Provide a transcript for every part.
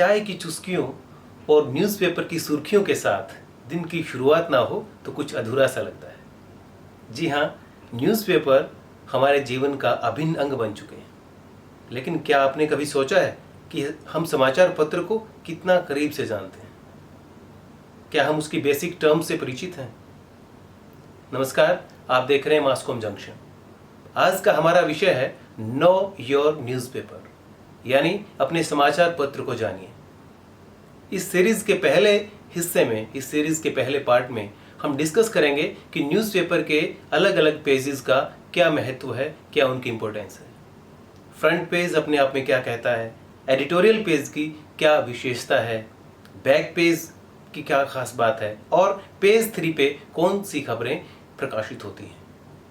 चाय की चुस्कियों और न्यूज़पेपर की सुर्खियों के साथ दिन की शुरुआत ना हो तो कुछ अधूरा सा लगता है। जी हाँ, न्यूज़पेपर हमारे जीवन का अभिन्न अंग बन चुके हैं। लेकिन क्या आपने कभी सोचा है कि हम समाचार पत्र को कितना करीब से जानते हैं? क्या हम उसकी बेसिक टर्म से परिचित हैं? नमस्कार, आप देख रहे हैं मासकॉम जंक्शन। आज का हमारा विषय है नो योर न्यूज़पेपर, यानी अपने समाचार पत्र को जानिए। इस सीरीज के पहले हिस्से में, इस सीरीज के पहले पार्ट में हम डिस्कस करेंगे कि न्यूज़पेपर के अलग अलग पेजेस का क्या महत्व है, क्या उनकी इंपॉर्टेंस है। फ्रंट पेज अपने आप में क्या कहता है, एडिटोरियल पेज की क्या विशेषता है, बैक पेज की क्या खास बात है और पेज 3 पे कौन सी खबरें प्रकाशित होती हैं।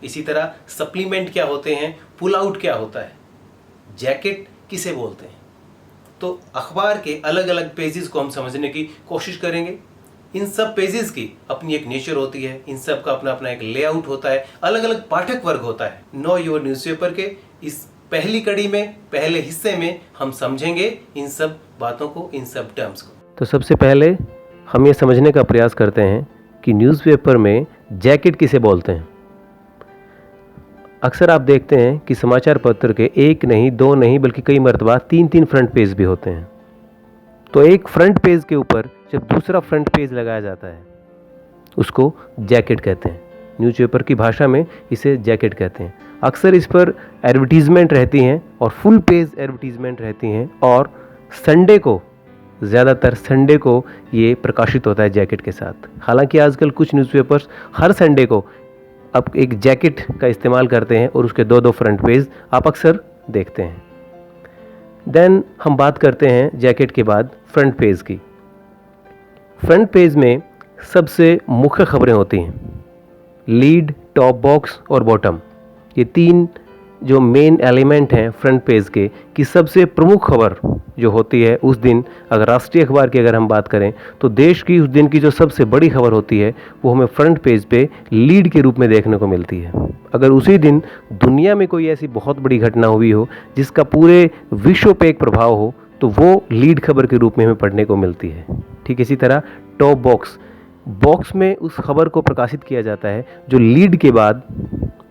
इसी तरह सप्लीमेंट क्या होते हैं, पुल आउट क्या होता है, जैकेट किसे बोलते हैं। तो अखबार के अलग अलग पेजेस को हम समझने की कोशिश करेंगे। इन सब पेजेस की अपनी एक नेचर होती है, इन सब का अपना अपना एक लेआउट होता है, अलग अलग पाठक वर्ग होता है। नो योर न्यूज़पेपर के इस पहली कड़ी में, पहले हिस्से में हम समझेंगे इन सब बातों को, इन सब टर्म्स को। तो सबसे पहले हम ये समझने का प्रयास करते हैं कि न्यूज़पेपर में जैकेट किसे बोलते हैं। अक्सर आप देखते हैं कि समाचार पत्र के एक नहीं, दो नहीं, बल्कि कई मरतबा 3-3 फ्रंट पेज भी होते हैं। तो एक फ्रंट पेज के ऊपर जब दूसरा फ्रंट पेज लगाया जाता है उसको जैकेट कहते हैं। न्यूज़पेपर की भाषा में इसे जैकेट कहते हैं। अक्सर इस पर एडवर्टीज़मेंट रहती हैं और फुल पेज एडवर्टीज़मेंट रहती हैं और संडे को, ज़्यादातर संडे को ये प्रकाशित होता है जैकेट के साथ। हालांकि आजकल कुछ न्यूज़पेपर्स हर संडे को अब एक जैकेट का इस्तेमाल करते हैं और उसके 2-2 फ्रंट पेज आप अक्सर देखते हैं। देन हम बात करते हैं जैकेट के बाद फ्रंट पेज की। फ्रंट पेज में सबसे मुख्य खबरें होती हैं, लीड, टॉप बॉक्स और बॉटम। ये 3 जो मेन एलिमेंट हैं फ्रंट पेज के कि सबसे प्रमुख खबर जो होती है उस दिन, अगर राष्ट्रीय अखबार की अगर हम बात करें तो देश की उस दिन की जो सबसे बड़ी खबर होती है वो हमें फ्रंट पेज पे लीड के रूप में देखने को मिलती है। अगर उसी दिन दुनिया में कोई ऐसी बहुत बड़ी घटना हुई हो जिसका पूरे विश्व पे एक प्रभाव हो तो वो लीड खबर के रूप में हमें पढ़ने को मिलती है। ठीक इसी तरह टॉप बॉक्स में उस खबर को प्रकाशित किया जाता है जो लीड के बाद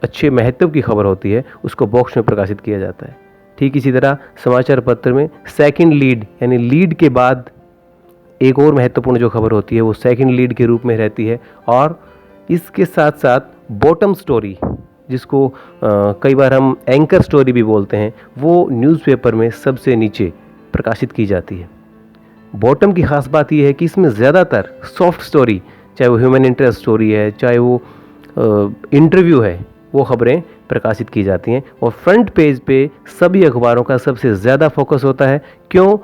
अच्छे महत्व की खबर होती है, उसको बॉक्स में प्रकाशित किया जाता है। ठीक इसी तरह समाचार पत्र में सेकंड लीड, यानी लीड के बाद एक और महत्वपूर्ण जो खबर होती है वो सेकंड लीड के रूप में रहती है। और इसके साथ साथ बॉटम स्टोरी, जिसको कई बार हम एंकर स्टोरी भी बोलते हैं, वो न्यूज़पेपर में सबसे नीचे प्रकाशित की जाती है। बॉटम की खास बात यह है कि इसमें ज़्यादातर सॉफ्ट स्टोरी, चाहे वो ह्यूमन इंटरेस्ट स्टोरी है, चाहे वो इंटरव्यू है, वो खबरें प्रकाशित की जाती हैं। और फ्रंट पेज पे सभी अखबारों का सबसे ज़्यादा फोकस होता है। क्यों?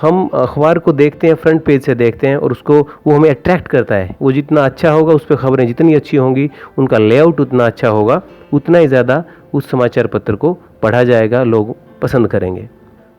हम अखबार को देखते हैं, फ्रंट पेज से देखते हैं और उसको वो हमें अट्रैक्ट करता है। वो जितना अच्छा होगा, उस पर खबरें जितनी अच्छी होंगी, उनका लेआउट उतना अच्छा होगा, उतना ही ज़्यादा उस समाचार पत्र को पढ़ा जाएगा, लोग पसंद करेंगे।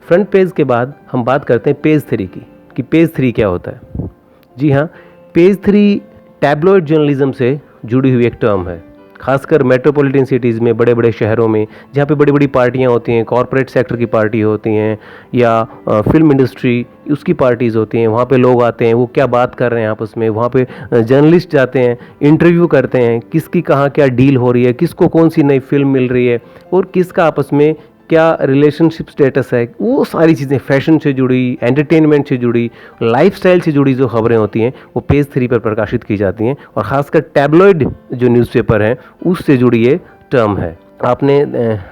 फ्रंट पेज के बाद हम बात करते हैं पेज 3 की, कि पेज 3 क्या होता है। जी हाँ, पेज 3 टैब्लॉइड जर्नलिज्म से जुड़ी हुई एक टर्म है। खासकर मेट्रोपॉलिटन सिटीज़ में, बड़े बड़े शहरों में, जहाँ पे बड़ी बड़ी पार्टियाँ होती हैं, कॉरपोरेट सेक्टर की पार्टी होती हैं या फिल्म इंडस्ट्री उसकी पार्टीज़ होती हैं, वहाँ पे लोग आते हैं, वो क्या बात कर रहे हैं आपस में, वहाँ पे जर्नलिस्ट जाते हैं, इंटरव्यू करते हैं, किसकी कहाँ क्या डील हो रही है, किसको कौन सी नई फिल्म मिल रही है और किसका आपस में क्या रिलेशनशिप स्टेटस है। वो सारी चीज़ें फैशन से जुड़ी, एंटरटेनमेंट से जुड़ी, लाइफस्टाइल से जुड़ी जो खबरें होती हैं वो पेज 3 पर प्रकाशित की जाती हैं। और ख़ासकर टैब्लॉइड जो न्यूज़पेपर हैं उससे जुड़ी ये टर्म है। आपने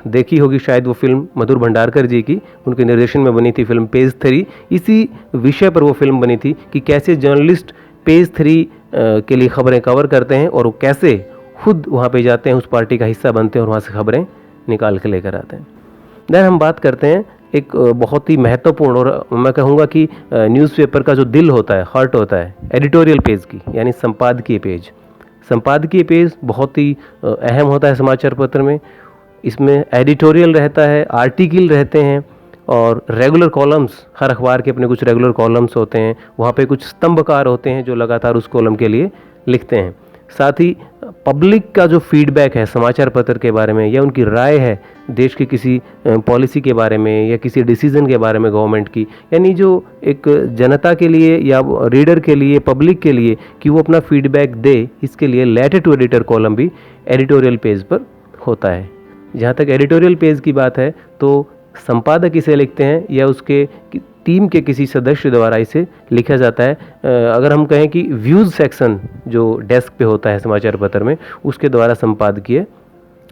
देखी होगी शायद वो फिल्म मधुर भंडारकर जी की, उनके निर्देशन में बनी थी फिल्म पेज 3। इसी विषय पर वो फिल्म बनी थी कि कैसे जर्नलिस्ट पेज 3 के लिए खबरें कवर करते हैं और वो कैसे खुद वहाँ पे जाते हैं, उस पार्टी का हिस्सा बनते हैं और वहाँ से खबरें निकाल के लेकर आते हैं। देन हम बात करते हैं एक बहुत ही महत्वपूर्ण और मैं कहूँगा कि न्यूज़पेपर का जो दिल होता है, हार्ट होता है, एडिटोरियल पेज की, यानी संपादकीय पेज। संपादकीय पेज बहुत ही अहम होता है समाचार पत्र में। इसमें एडिटोरियल रहता है, आर्टिकल रहते हैं और रेगुलर कॉलम्स, हर अखबार के अपने कुछ रेगुलर कॉलम्स होते हैं। वहाँ पे कुछ स्तंभकार होते हैं जो लगातार उस कॉलम के लिए लिखते हैं। साथ ही पब्लिक का जो फीडबैक है समाचार पत्र के बारे में या उनकी राय है देश की किसी पॉलिसी के बारे में या किसी डिसीजन के बारे में गवर्नमेंट की, यानी जो एक जनता के लिए या रीडर के लिए, पब्लिक के लिए कि वो अपना फीडबैक दे, इसके लिए लेटर टू एडिटर कॉलम भी एडिटोरियल पेज पर होता है। जहाँ तक एडिटोरियल पेज की बात है तो संपादक इसे लिखते हैं या उसके टीम के किसी सदस्य द्वारा इसे लिखा जाता है। अगर हम कहें कि व्यूज़ सेक्शन जो डेस्क पे होता है समाचार पत्र में, उसके द्वारा संपादकीय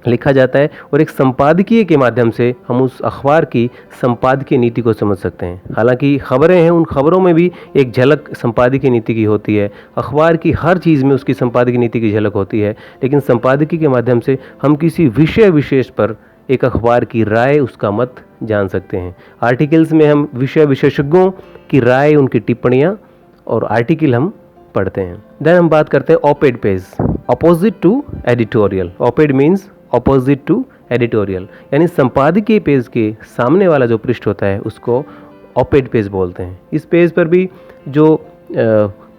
लिखा जाता है और एक संपादकीय के माध्यम से हम उस अखबार की संपादकीय नीति को समझ सकते हैं। हालांकि खबरें हैं, उन खबरों में भी एक झलक संपादकीय नीति की होती है। अखबार की हर चीज़ में उसकी संपादकीय नीति की झलक होती है, लेकिन संपादकीय के माध्यम से हम किसी विषय विशेष पर एक अखबार की राय, उसका मत जान सकते हैं। आर्टिकल्स में हम विषय विशेषज्ञों की राय, उनकी टिप्पणियाँ और आर्टिकल हम पढ़ते हैं। देन हम बात करते हैं op ed page, opposite to editorial. Op ed means opposite to editorial, यानी संपादकीय पेज के सामने वाला जो पृष्ठ होता है उसको ऑपेड पेज बोलते हैं। इस पेज पर भी जो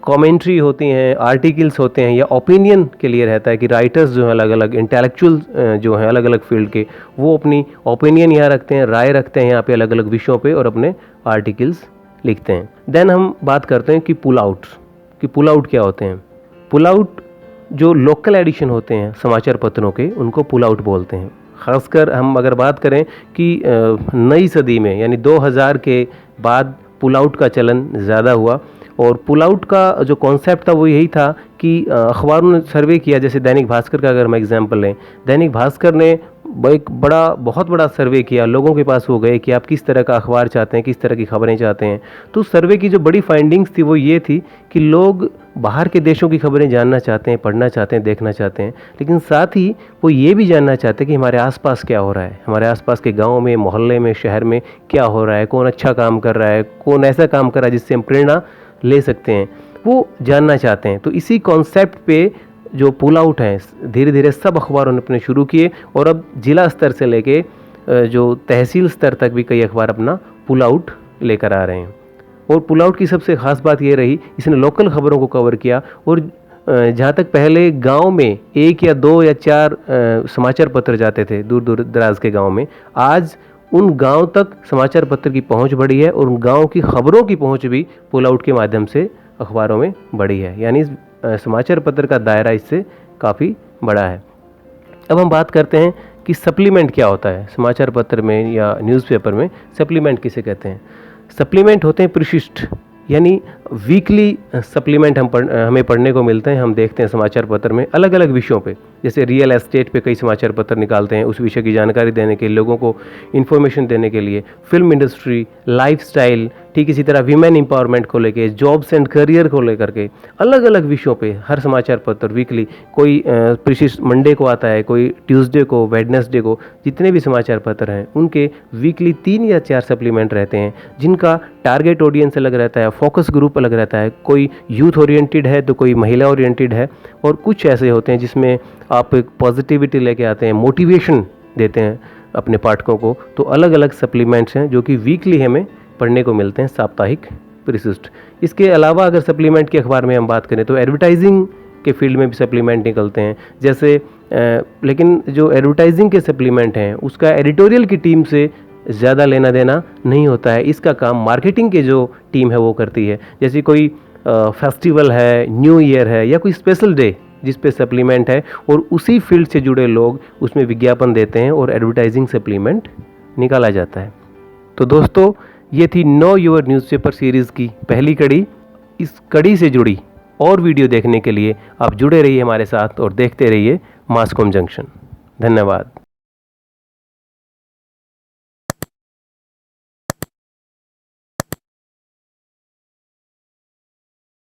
कमेंट्री होती हैं, आर्टिकल्स होते हैं या ओपिनियन के लिए रहता है कि राइटर्स जो हैं अलग अलग, इंटेलेक्चुअल जो हैं अलग अलग फील्ड के, वो अपनी ओपिनियन यहाँ रखते हैं, राय रखते हैं यहाँ पे अलग अलग विषयों पे और अपने आर्टिकल्स लिखते हैं। देन हम बात करते हैं कि पुल आउट, कि पुल आउट क्या होते हैं। पुल आउट जो लोकल एडिशन होते हैं समाचार पत्रों के, उनको पुल आउट बोलते हैं। ख़ासकर हम अगर बात करें कि नई सदी में यानी 2000 के बाद पुल आउट का चलन ज़्यादा हुआ और पुल आउट का जो कॉन्सेप्ट था वो यही था कि अखबारों ने सर्वे किया। जैसे दैनिक भास्कर का अगर हम एग्जांपल लें, दैनिक भास्कर ने एक बहुत बड़ा सर्वे किया, लोगों के पास वो गए कि आप किस तरह का अखबार चाहते हैं, किस तरह की खबरें चाहते हैं। तो सर्वे की जो बड़ी फाइंडिंग्स थी वो ये थी कि लोग बाहर के देशों की खबरें जानना चाहते हैं, पढ़ना चाहते हैं, देखना चाहते हैं, लेकिन साथ ही वो ये भी जानना चाहते हैं कि हमारे आसपास क्या हो रहा है, हमारे आसपास के गाँव में, मोहल्ले में, शहर में क्या हो रहा है, कौन अच्छा काम कर रहा है, कौन ऐसा काम कर रहा है जिससे हम प्रेरणा ले सकते हैं, वो जानना चाहते हैं। तो इसी कॉन्सेप्ट पे जो पुल आउट हैं धीरे धीरे सब अखबारों ने अपने शुरू किए और अब जिला स्तर से लेके जो तहसील स्तर तक भी कई अखबार अपना पुल आउट लेकर आ रहे हैं। और पुल आउट की सबसे ख़ास बात ये रही, इसने लोकल खबरों को कवर किया। और जहाँ तक पहले गांव में 1 या 2 या 4 समाचार पत्र जाते थे दूर दूर दराज के गांव में, आज उन गांव तक समाचार पत्र की पहुंच बढ़ी है और उन गांव की खबरों की पहुंच भी पुल आउट के माध्यम से अखबारों में बढ़ी है। यानी समाचार पत्र का दायरा इससे काफ़ी बड़ा है। अब हम बात करते हैं कि सप्लीमेंट क्या होता है समाचार पत्र में या न्यूज़पेपर में। सप्लीमेंट किसे कहते हैं? सप्लीमेंट होते हैं परिशिष्ट, यानी वीकली सप्लीमेंट हमें पढ़ने को मिलते हैं। हम देखते हैं समाचार पत्र में अलग अलग विषयों पे, जैसे रियल एस्टेट पे कई समाचार पत्र निकालते हैं उस विषय की जानकारी देने के लिए, लोगों को इन्फॉर्मेशन देने के लिए। फिल्म इंडस्ट्री, लाइफस्टाइल, ठीक इसी तरह वीमेन एम्पावरमेंट को लेके, जॉब्स एंड करियर को लेकर के अलग अलग विषयों पे हर समाचार पत्र वीकली, कोई प्रिशिष्ट मंडे को आता है, कोई ट्यूसडे को, वेडनेसडे को, जितने भी समाचार पत्र हैं उनके वीकली 3 या 4 सप्लीमेंट रहते हैं जिनका टारगेट ऑडियंस अलग रहता है, फोकस ग्रुप अलग रहता है। कोई यूथ ओरिएंटेड है तो कोई महिला ओरिएंटेड है, और कुछ ऐसे होते हैं जिसमें आप एक पॉजिटिविटी लेके आते हैं, मोटिवेशन देते हैं अपने पाठकों को। तो अलग अलग सप्लीमेंट्स हैं जो कि वीकली हमें पढ़ने को मिलते हैं, साप्ताहिक परिशिष्ट। इसके अलावा अगर सप्लीमेंट के अखबार में हम बात करें तो एडवर्टाइजिंग के फील्ड में भी सप्लीमेंट निकलते हैं, जैसे लेकिन जो एडवर्टाइजिंग के सप्लीमेंट हैं उसका एडिटोरियल की टीम से ज़्यादा लेना देना नहीं होता है। इसका काम मार्केटिंग की जो टीम है वो करती है। जैसे कोई फेस्टिवल है, न्यू ईयर है या कोई स्पेशल डे जिस पे सप्लीमेंट है और उसी फील्ड से जुड़े लोग उसमें विज्ञापन देते हैं और एडवर्टाइजिंग सप्लीमेंट निकाला जाता है। तो दोस्तों, ये थी नो योर न्यूज़पेपर सीरीज़ की पहली कड़ी। इस कड़ी से जुड़ी और वीडियो देखने के लिए आप जुड़े रहिए हमारे साथ और देखते रहिए मासकॉम जंक्शन। धन्यवाद।